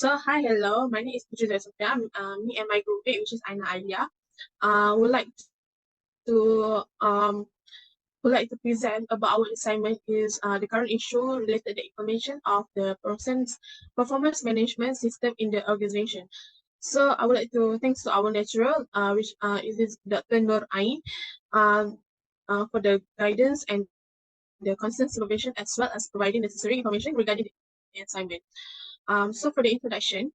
Hi, hello. My name is Putri Sophia. Me and my groupmate, which is Aina Alia, would like to present about our assignment is the current issue related to the information of the performance management system in the organization. So I would like to thanks to our lecturer, which is Dr. Nur Ain, for the guidance and the constant supervision as well as providing necessary information regarding the assignment. So for the introduction.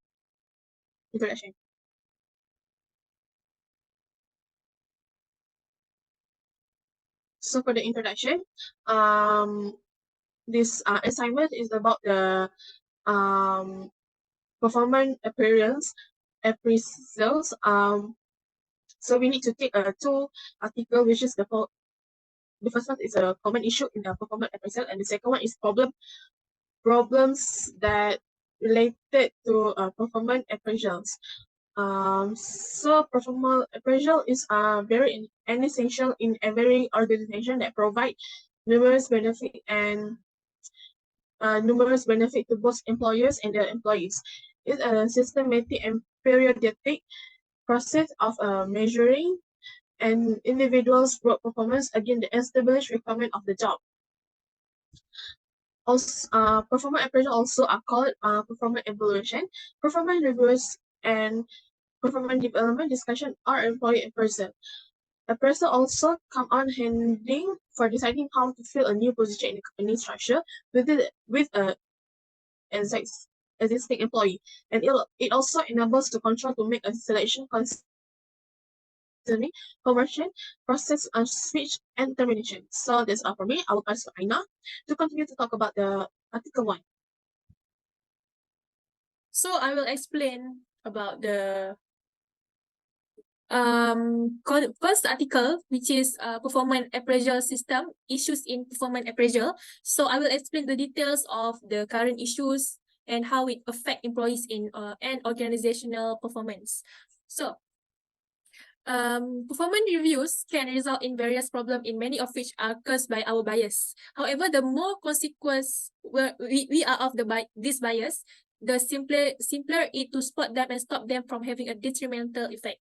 So for the introduction, this assignment is about the um, performance appraisals. So we need to take two article, which is the first one is a common issue in the performance appraisal, and the second one is problems that related to performance appraisals. So performance appraisal is very essential in every organization that provide numerous benefit to both employers and their employees. It's a systematic and periodic process of measuring an individual's work performance against the established requirement of the job. Also, performance appraisal also are called performance evaluation, performance reviews, and performance development discussion are employee appraisal. Appraisal also come on handy for deciding how to fill a new position in the company structure with a existing employee, and it also enables the control to make a selection concerning conversion, process, and switch and termination. So that's all for me. I will pass to Aina to continue to talk about the Article 1. So I will explain about the first article, which is performance appraisal system, issues in performance appraisal. So I will explain the details of the current issues and how it affect employees in and organizational performance. So performance reviews can result in various problems, in many of which are caused by our bias. However, the more consequence we are of this bias, the simpler it to spot them and stop them from having a detrimental effect.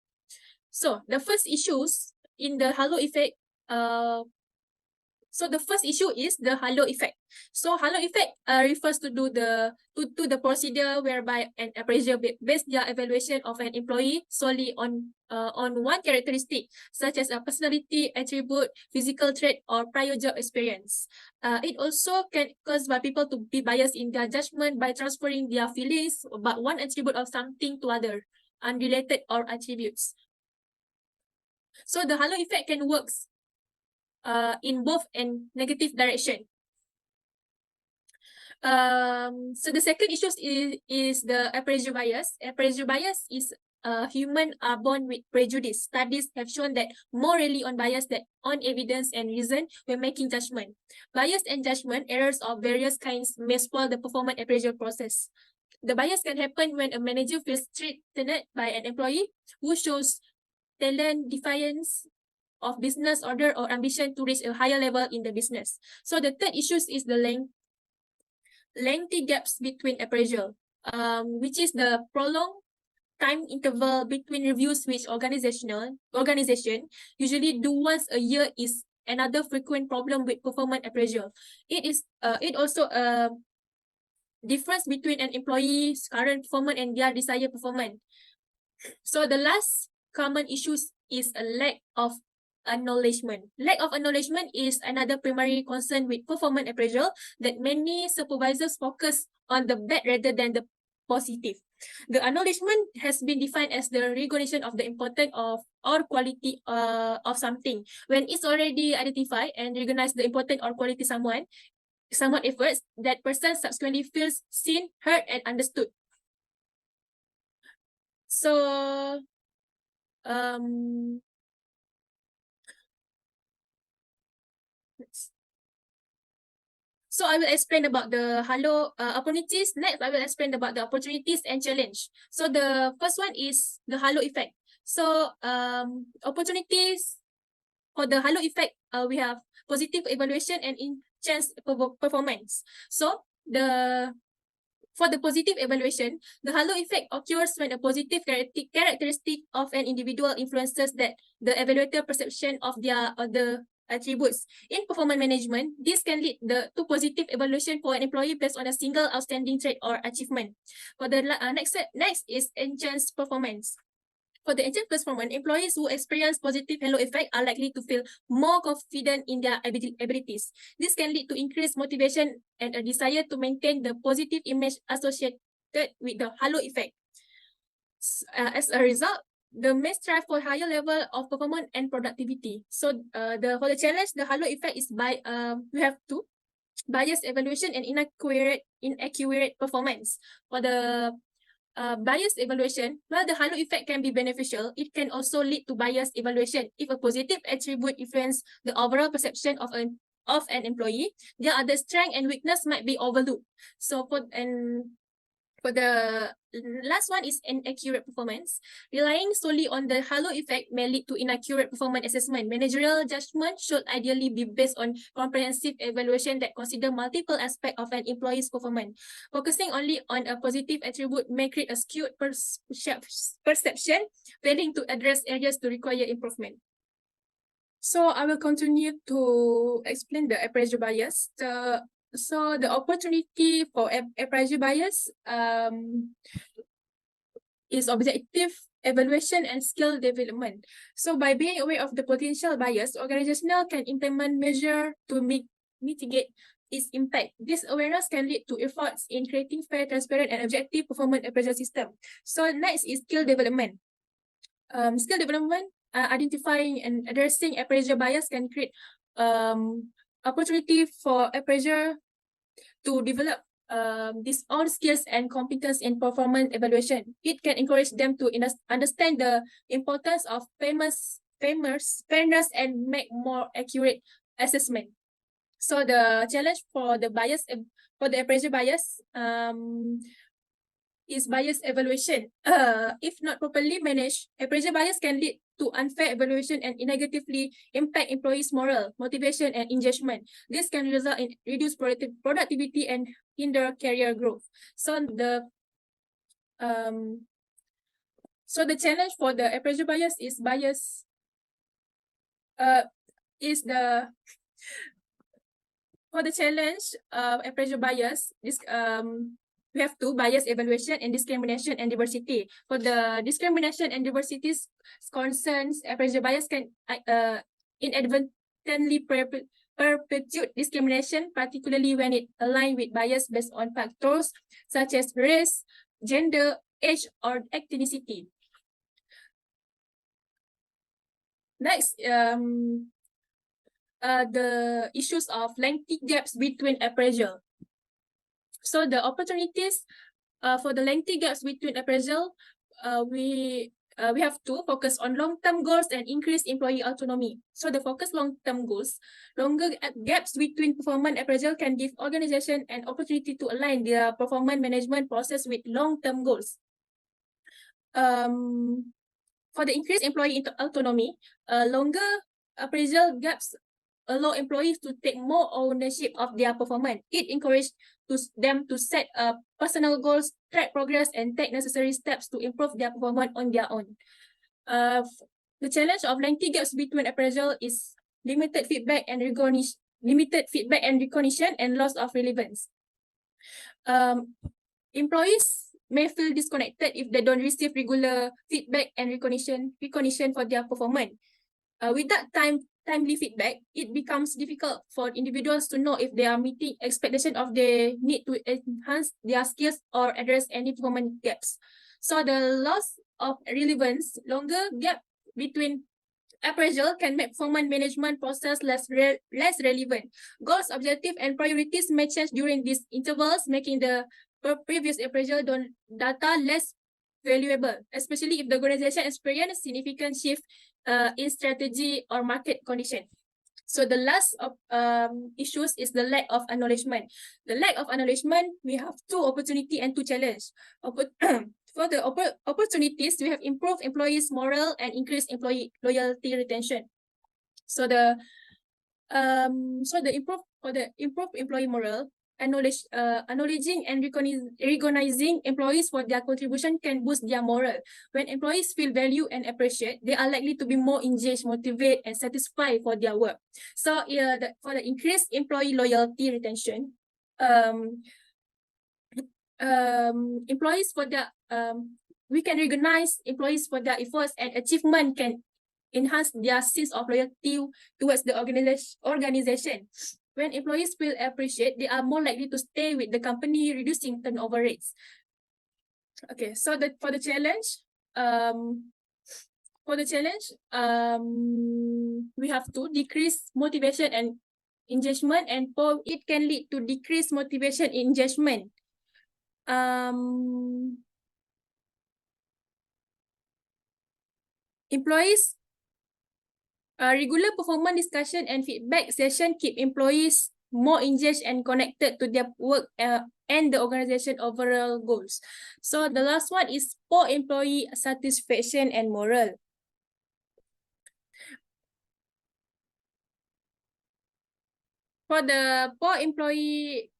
So the first issues in the halo effect, so the first issue is the halo effect. So halo effect refers to the procedure whereby an appraiser base their evaluation of an employee solely on one characteristic, such as a personality, attribute, physical trait, or prior job experience. It also can cause by people to be biased in their judgment by transferring their feelings about one attribute of something to other, unrelated or attributes. So the halo effect can work in both and negative direction. So the second issue is the appraisal bias. Appraisal bias is human are born with prejudice. Studies have shown that more rely on bias than on evidence and reason when making judgment. Bias and judgment errors of various kinds may spoil the performance appraisal process. The bias can happen when a manager feels threatened by an employee who shows talent, defiance of business order or ambition to reach a higher level in the business. So the third issue is the lengthy gaps between appraisal, which is the prolonged time interval between reviews which organization usually do once a year is another frequent problem with performance appraisal. It also a difference between an employee's current performance and their desired performance. So the last common issues is a lack of acknowledgement. Lack of acknowledgement is another primary concern with performance appraisal, that many supervisors focus on the bad rather than the positive. The acknowledgement has been defined as the recognition of the importance of or quality of something. When it's already identified and recognized the importance or quality someone efforts, that person subsequently feels seen, heard, and understood. So um So I will explain about the halo opportunities. Next, I will explain about the opportunities and challenge. So the first one is the halo effect. So opportunities for the halo effect, we have positive evaluation and enhanced performance. So the For the positive evaluation, the halo effect occurs when a positive characteristic of an individual influences that the evaluator perception of their other attributes. In performance management, this can lead to positive evaluation for an employee based on a single outstanding trait or achievement. For the next is enhanced performance. For the enhanced performance, employees who experience positive halo effect are likely to feel more confident in their abilities. This can lead to increased motivation and a desire to maintain the positive image associated with the halo effect. As a result, the may strive for higher level of performance and productivity. So for the challenge, the halo effect is we have two: bias evaluation and inaccurate performance. For the bias evaluation, while the halo effect can be beneficial, it can also lead to bias evaluation. If a positive attribute influences the overall perception of an employee, their other strength and weakness might be overlooked. So for the last one is inaccurate performance. Relying solely on the halo effect may lead to inaccurate performance assessment. Managerial judgment should ideally be based on comprehensive evaluation that consider multiple aspects of an employee's performance. Focusing only on a positive attribute may create a skewed perception, failing to address areas to require improvement. So I will continue to explain the appraisal bias. So the opportunity for appraisal bias is objective evaluation and skill development. So by being aware of the potential bias, organizational can implement measures to mitigate its impact. This awareness can lead to efforts in creating fair, transparent, and objective performance appraisal system. So next is skill development. Skill development, identifying and addressing appraisal bias can create opportunity for appraiser to develop these own skills and competence in performance evaluation. It can encourage them to understand the importance of fairness and make more accurate assessment. So the challenge for the appraisal bias is bias evaluation. If not properly managed, appraisal bias can lead to unfair evaluation and negatively impact employees' morale, motivation, and engagement. This can result in reduced productivity and hinder career growth. So the challenge for the appraisal bias is for the challenge appraisal bias, we have two: bias evaluation and discrimination and diversity. For the discrimination and diversity concerns, appraisal bias can inadvertently perpetuate discrimination, particularly when it aligns with bias based on factors such as race, gender, age, or ethnicity. Next, the issues of lengthy gaps between appraisal. So the opportunities for the lengthy gaps between appraisal, we have to focus on long-term goals and increase employee autonomy. So the focus long-term goals, longer gaps between performance appraisal can give organization an opportunity to align their performance management process with long-term goals. For the increased employee autonomy, longer appraisal gaps allow employees to take more ownership of their performance. It encourages them to set personal goals, track progress, and take necessary steps to improve their performance on their own. The challenge of lengthy gaps between appraisal is limited feedback and recognition, and loss of relevance. Employees may feel disconnected if they don't receive regular feedback and recognition for their performance. Without timely feedback, it becomes difficult for individuals to know if they are meeting expectations of they need to enhance their skills or address any performance gaps. So the loss of relevance, longer gap between appraisal can make performance management process less relevant. Goals, objectives, and priorities may change during these intervals, making the previous appraisal data less valuable, especially if the organization experiences significant shift in strategy or market condition. So the last issues is the lack of acknowledgement. The lack of acknowledgement, we have two opportunity and two challenge. For the opportunities, we have improved employees' morale and increased employee loyalty retention. So the improved employee morale, acknowledging and recognizing employees for their contribution can boost their morale. When employees feel valued and appreciated, they are likely to be more engaged, motivated, and satisfied for their work. So for the increased employee loyalty retention, employees for the we can recognize employees for their efforts and achievement can enhance their sense of loyalty towards the organization. When employees feel appreciated, they are more likely to stay with the company, reducing turnover rates. Okay, so for the challenge, we have to decrease motivation and engagement, and it can lead to decreased motivation and engagement. Employees regular performance discussion and feedback session keep employees more engaged and connected to their work and the organization overall goals. So the last one is poor employee satisfaction and morale. For the poor employee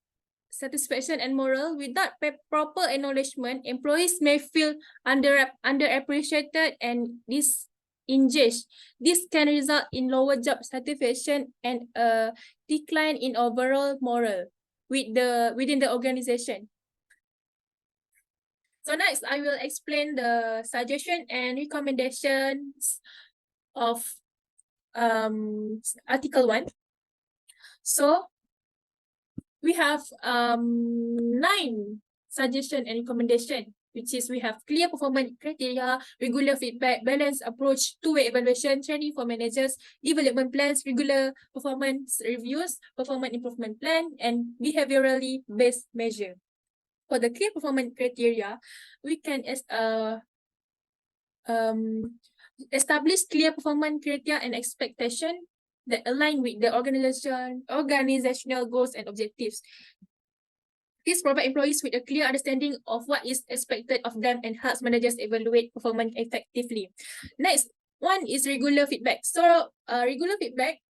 satisfaction and morale, without proper acknowledgement, employees may feel underappreciated and disengaged. This can result in lower job satisfaction and a decline in overall morale within the organization. So next, I will explain the suggestion and recommendations of Article 1. So we have 9 suggestion and recommendation, which is we have clear performance criteria, regular feedback, balanced approach, two-way evaluation, training for managers, development plans, regular performance reviews, performance improvement plan, and behaviorally based measure. For the clear performance criteria, we can establish clear performance criteria and expectation that align with the organizational goals and objectives. This provides employees with a clear understanding of what is expected of them and helps managers evaluate performance effectively. Next one is regular feedback. So regular feedback,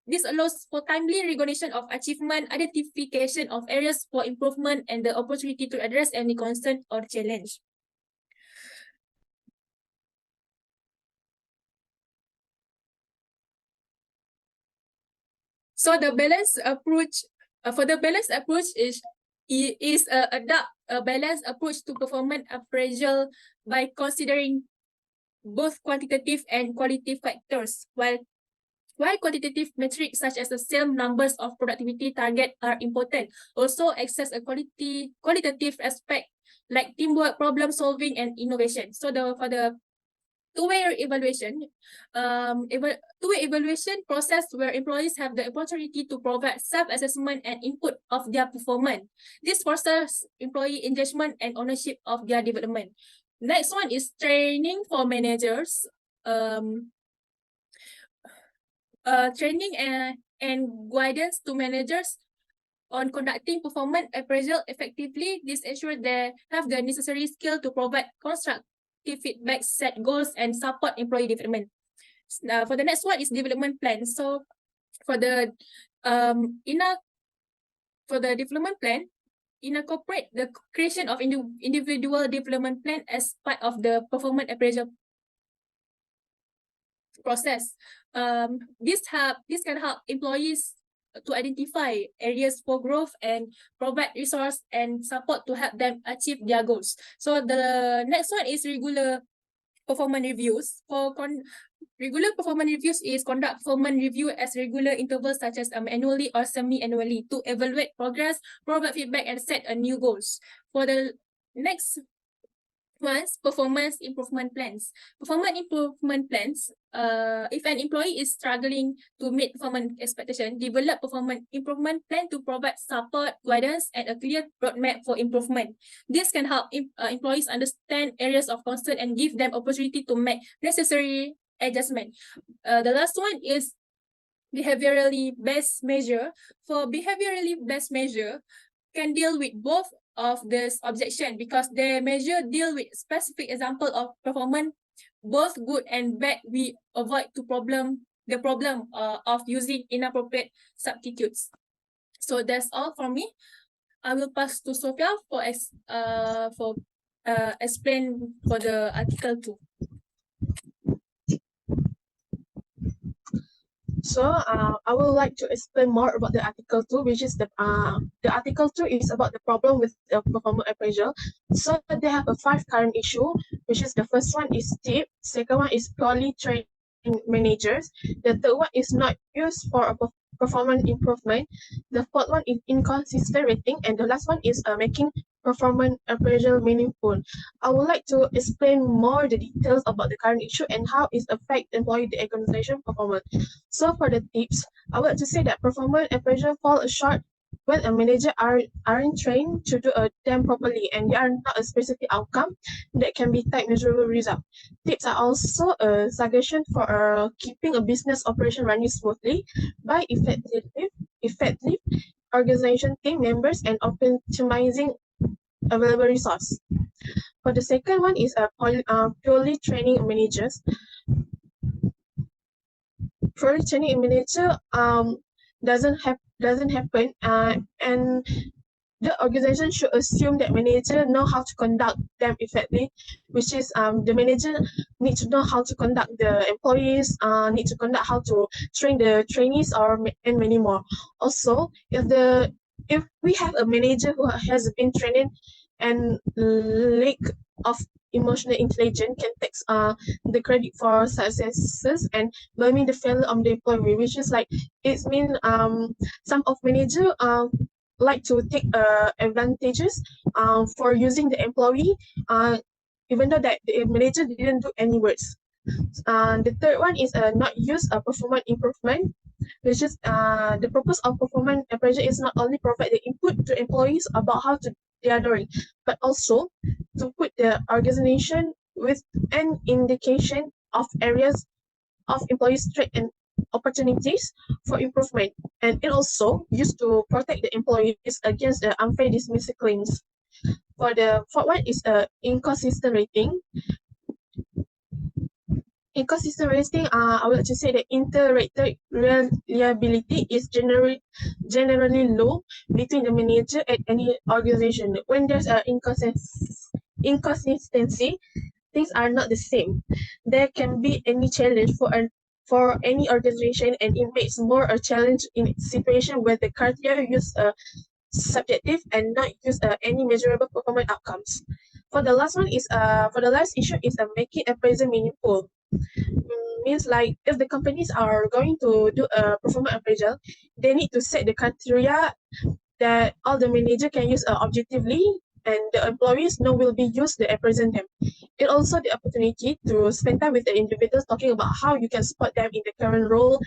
this allows for timely recognition of achievement, identification of areas for improvement, and the opportunity to address any concern or challenge. So the balanced approach, for the balanced approach is adopt a balanced approach to performance appraisal by considering both quantitative and qualitative factors. While quantitative metrics such as the sales numbers of productivity target are important, also access a qualitative aspect like teamwork, problem solving, and innovation. So for the two-way evaluation, two-way evaluation process where employees have the opportunity to provide self-assessment and input of their performance. This fosters employee engagement and ownership of their development. Next one is training for managers. Training and guidance to managers on conducting performance appraisal effectively. This ensures they have the necessary skill to provide constructive feedback, set goals, and support employee development. For the next one is development plan. So for the development plan, incorporate the creation of individual development plan as part of the performance appraisal process. This can help employees to identify areas for growth and provide resource and support to help them achieve their goals. So the next one is regular performance reviews. For regular performance reviews is conduct performance review as regular intervals such as annually or semi-annually to evaluate progress, provide feedback, and set a new goals. For the next ones, performance improvement plans. Performance improvement plans, if an employee is struggling to meet performance expectation, develop performance improvement plan to provide support, guidance, and a clear roadmap for improvement. This can help employees understand areas of concern and give them opportunity to make necessary adjustment. The last one is behaviorally based measure. For behaviorally based measure, can deal with both of this objection because the measure deal with specific example of performance, both good and bad. We avoid the problem of using inappropriate substitutes. So that's all from me. I will pass to Sophia for explain for the Article 2. So I would like to explain more about the Article 2, which is the Article 2 is about the problem with the performance appraisal. So they have a 5 current issue, which is the first one is tip, second one is purely trained managers, the third one is not used for a performance improvement, the fourth one is inconsistent rating, and the last one is making performance appraisal meaningful. I would like to explain more the details about the current issue and how it affects employee the organization performance. So for the tips, I would like to say that performance appraisal fall short when a manager aren't trained to do them properly and they are not a specific outcome that can be tied measurable result. Tips are also a suggestion for keeping a business operation running smoothly by effective organization team members and optimizing available resource. For the second one is purely training managers. Purely training manager doesn't happen and the organization should assume that manager know how to conduct them effectively, which is the manager need to know how to conduct the employees, need to conduct how to train the trainees and many more. Also, if we have a manager who has been trained and lack of emotional intelligence can take the credit for successes and blaming the failure on the employee, which is like it means some of manager like to take advantages for using the employee even though that the manager didn't do any words. The third one is not use a performance improvement, which is the purpose of performance appraisal is not only provide the input to employees about how to they are doing, but also to put the organization with an indication of areas of employees' strengths and opportunities for improvement, and it also used to protect the employees against the unfair dismissal claims. For the fourth one is inconsistent rating. Inconsistent rating, I would like to say that inter-rater reliability is generally low between the manager and any organization. When there's an inconsistency, things are not the same. There can be any challenge for any organization, and it makes more a challenge in situation where the criteria use subjective and not use any measurable performance outcomes. For the last issue is making appraisal meaningful. Means like if the companies are going to do a performance appraisal, they need to set the criteria that all the manager can use objectively and the employees know will be used to represent them. It also the opportunity to spend time with the individuals talking about how you can support them in the current role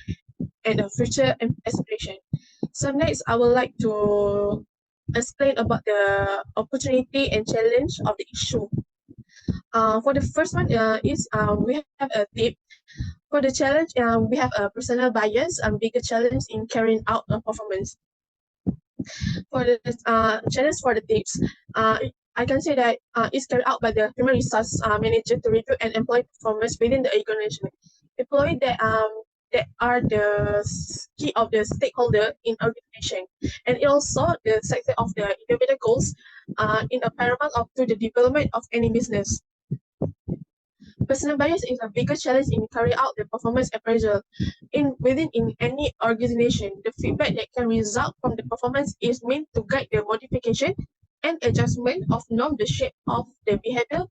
and the future aspiration. So next, I would like to explain about the opportunity and challenge of the issue. For the first one is we have a tip. For the challenge, we have a personal bias and bigger challenge in carrying out a performance. For the challenge for the tips, I can say that it's carried out by the human resource manager to review and employee performance within the organization. Employee that are the key of the stakeholder in organization, and it also the success of the individual goals in a paramount of to the development of any business. Personal bias is a bigger challenge in carrying out the performance appraisal within any organization. The feedback that can result from the performance is meant to guide the modification and adjustment of the shape of the behavior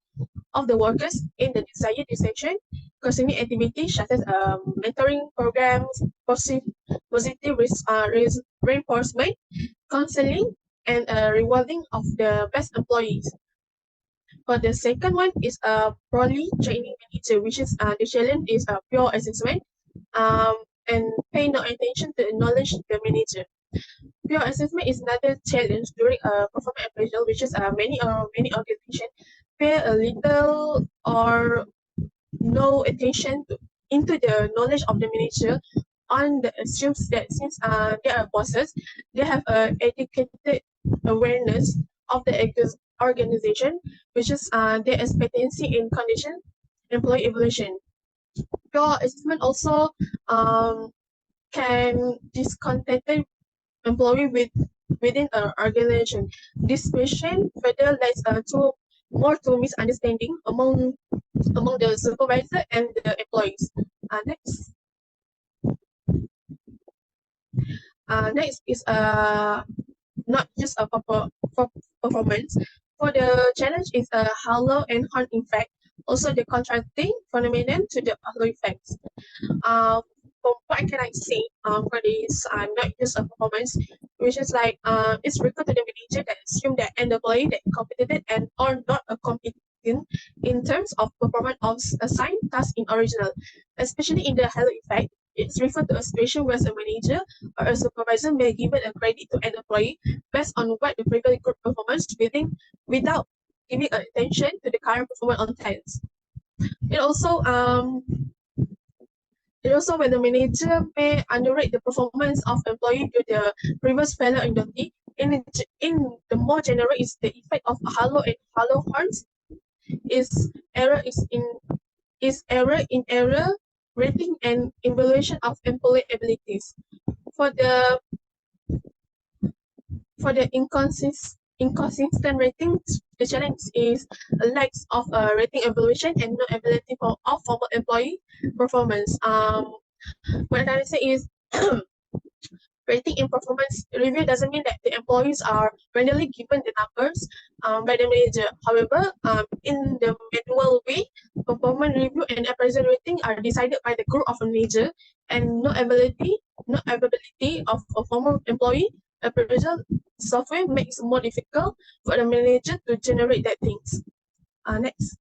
of the workers in the desired direction concerning activities such as mentoring programs, positive reinforcement, counseling, and rewarding of the best employees. For the second one is broadly training manager, which is the challenge is pure assessment and pay no attention to acknowledge the manager. Pure assessment is another challenge during a performance appraisal, which is many organizations pay a little or no attention into the knowledge of the manager on the assumes that since they are bosses, they have educated awareness of the organization, which is their expectancy in condition employee evolution. Pure assessment also can discontented employee within an organization. This question further leads to misunderstanding among the supervisor and the employees. Next. Next is not just a for performance. For the challenge is a halo and horn effect. Also the contrasting phenomenon to the halo effects. From what can I say for this not just a performance, which is like it's referred to the manager that assume that an employee that competent and or not a competent in terms of performance of assigned task in original, especially in the halo effect. It's referred to a situation where a manager or a supervisor may give a credit to an employee based on what the previous good performance without giving attention to the current performance on task. It also when the manager may underrate the performance of employee due to the previous failure in duty. In the more general is the effect of halo and halo horns is error in error rating and evaluation of employee abilities. For the inconsistent ratings, the challenge is a lack of rating evaluation and no ability of formal employee performance. What I'm trying to say is rating in performance review doesn't mean that the employees are randomly given the numbers by the manager. However, in the manual way, performance review and appraisal rating are decided by the group of a manager, and no availability of a formal employee appraisal software makes it more difficult for the manager to generate that things. Next.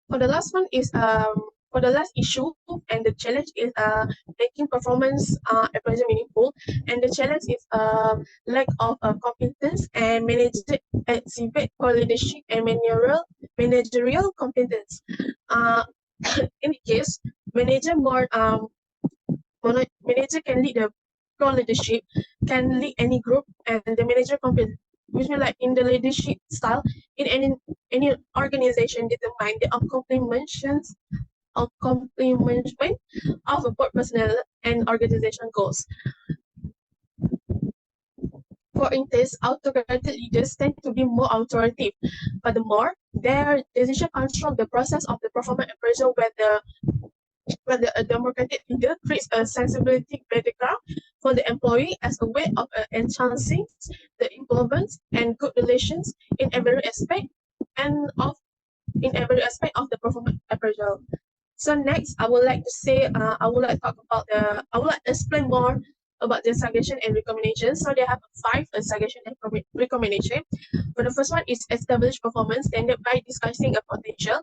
For the last one is for the last issue, and the challenge is making performance appraisal meaningful, and the challenge is lack of competence and exhibit for leadership and managerial competence. In the case, manager can lead the pro leadership, can lead any group, and the manager competent, which means like in the leadership style in any organization determine the accomplishment of a board personnel and organization goals. For instance, autocratic leaders tend to be more authoritative. Furthermore, their decision control the process of the performance appraisal whether a democratic leader creates a sensibility background for the employee as a way of enhancing the improvement and good relations in every aspect of the performance appraisal. So next, I would like to say, I would like to explain more about the suggestion and recommendation. So they have 5 suggestion and recommendation. For the first one is establish performance standard by discussing a potential.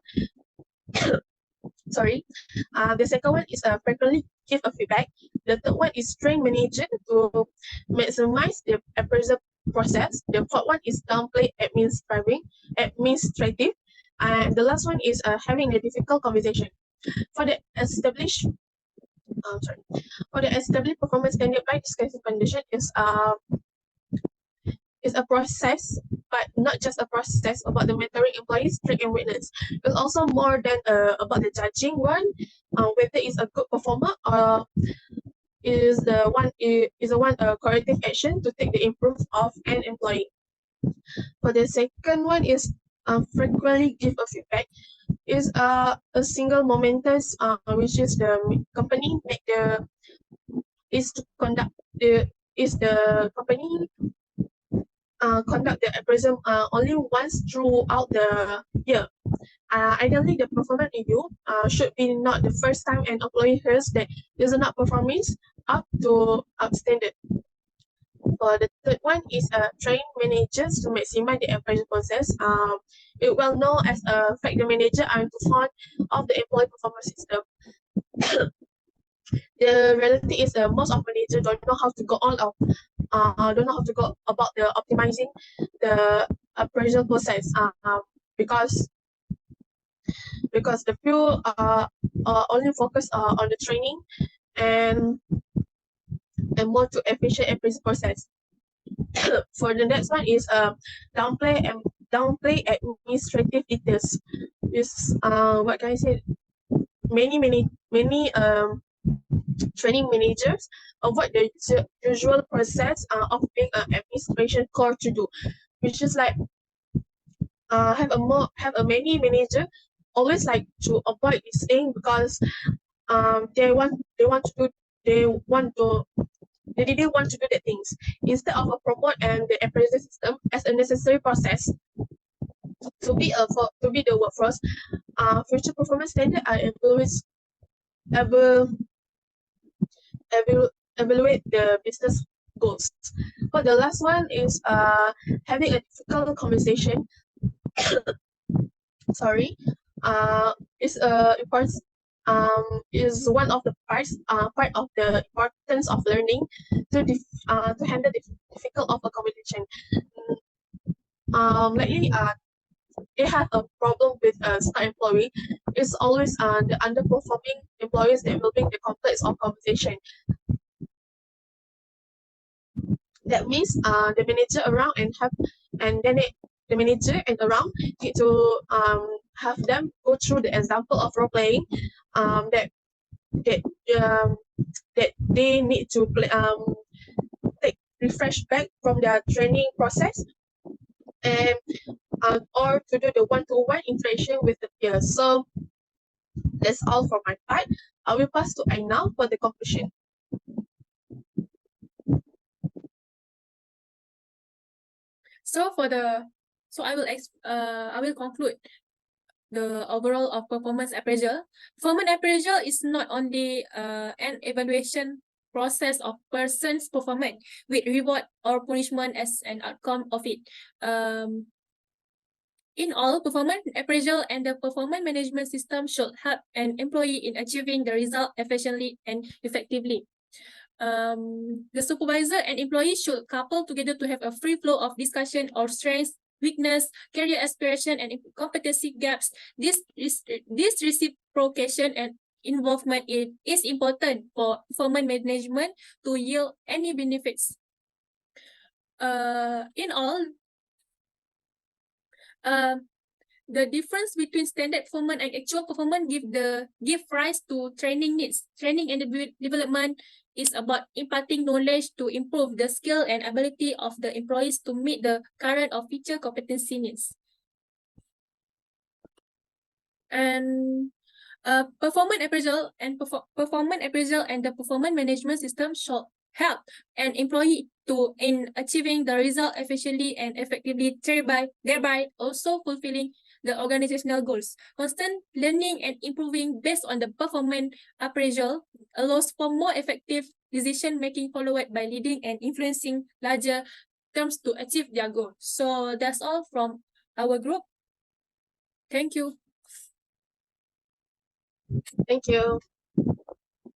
Sorry. The second one is frequently give a feedback. The third one is train manager to maximize the appraisal process. The fourth one is downplay administrative. And the last one is having a difficult conversation. For the established performance standard by discussing condition is a process, but not just a process about the mentoring employees, train and witness. It's also more than about the judging one, whether it's a good performer or is the one corrective action to take the improve of an employee. For the second one is frequently give a feedback. Is a single momentous which is the company make the is to conduct the is the company conduct the appraisal only once throughout the year. Ideally, the performance review should be not the first time an employee hears that is not performance up to standard. For the third one is train managers to maximize the appraisal process. It well known as a factor manager are into fond of the employee performance system. The reality is most of managers don't know how to go about the optimizing the appraisal process because the few only focus on the training and more to efficient appraisal process. For the next one is downplay administrative details. Is what can I say? Many training managers avoid the usual process of being an administration core to do, which is like have a many manager always like to avoid this thing because they didn't want to do the things instead of a promote and the appraisal system as a necessary process to be the workforce. Future performance standard are evaluate evaluate the business goals. But the last one is having a difficult conversation. Sorry, is important. Is one of the part of the importance of learning to handle the difficult of accommodation. Lately, they have a problem with star employee. It's always the underperforming employees developing the complex of conversation. That means the manager around the manager and around need to have them go through the example of role playing that that um, that they need to play take refresh back from their training process and or to do the one-to-one interaction with the peers. So that's all from my part. I will pass to Aina for the conclusion. So I will conclude the overall of performance appraisal. Performance appraisal is not only an evaluation process of person's performance with reward or punishment as an outcome of it. In all, performance appraisal and the performance management system should help an employee in achieving the result efficiently and effectively. The supervisor and employee should couple together to have a free flow of discussion or strengths, weakness, career aspiration, and competency gaps. This reciprocation and involvement is important for performance management to yield any benefits. In all, the difference between standard performance and actual performance give rise to training needs. Training and development is about imparting knowledge to improve the skill and ability of the employees to meet the current or future competency needs. And performance appraisal and the performance management system should help an employee in achieving the result efficiently and effectively, thereby also fulfilling the organizational goals. Constant learning and improving based on the performance appraisal allows for more effective decision making followed by leading and influencing larger terms to achieve their goal. So that's all from our group. Thank you. Thank you.